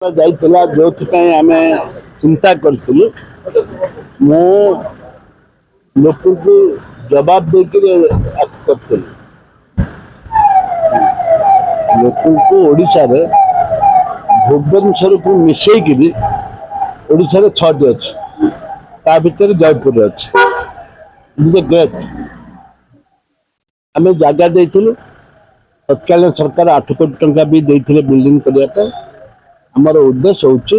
जाइथिला जोथिपाई आमे चिंता करथिलु मो लोक को जवाब देकर करथिलु लोक को ओडिशा रे भुवनेश्वर को मिसई कि ओडिशा रे 6टी अछि ता भीतर जयपुर अछि ग्रेट आमे जागा देथिलु तत्कालीन सरकार 8 कोटी टंका भी देथिले बिल्डिंग करिया पे आमर उद्देश्य होचे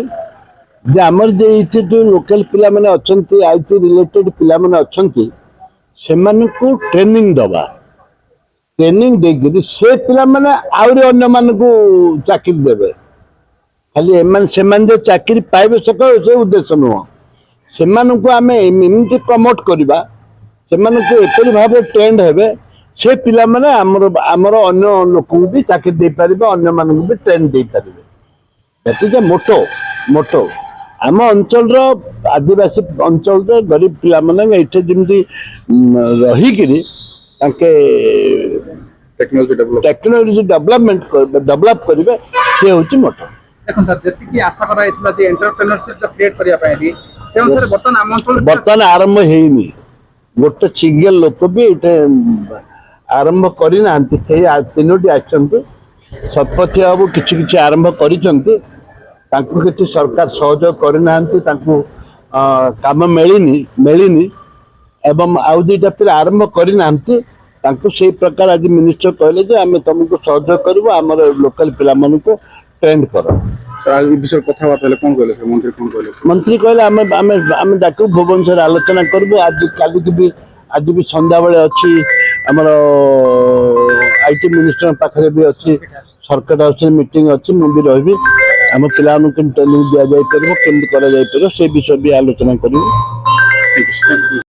आमर जो लोकल पिला माने अछंती आईटी रिलेटेड पिला माने अछंती सेमान को ट्रेनिंग दबा ट्रेनिंग देगिरी से पिला माने आउरे अन्य मान को चाकरी देबे खाली एमान सेमान जे चाकरी पाइबे से उद्देश्य नुह सेमान को आमे इम्यूनिटी प्रमोट करबा सेमान को एपरि भाबे ट्रेंड हेबे से पिला माने आमर अन्य लोक को भी चाकरी दे परिबे अन्य मान को भी ट्रेन दे परिबे मोटो मोटो आम अंचल आदिवासी अंचल गरीब पिला माने जमी रहीकि टेक्नोलोजी डेवलप करेंगे सी हूँ मोटो बर्तमान आरंभ होनी गोटे सिंगल लोक भी आरंभ करना 3टी आसती शतपथी बाबू कि आरंभ करिसेंती किसी सरकार सहयोग करना काम मिलनी एवं आउ दुईटा फिर आरंभ करना से प्रकार आज मिनिस्टर कहले आम तुमको सहयोग करूँ आम लोकल पिला को ट्रेंड कर मंत्री कहले डाक भुवनेश्वर आलोचना करूँ आज भी संध्या बेले अच्छी आमर आईटी मिनिस्टर पाखे भी अच्छी सर्किट हाउस मीटिंग अच्छी मुझे रही आम पिला ट्रेनिंग दि जापर से विषय भी आलोचना करूँ।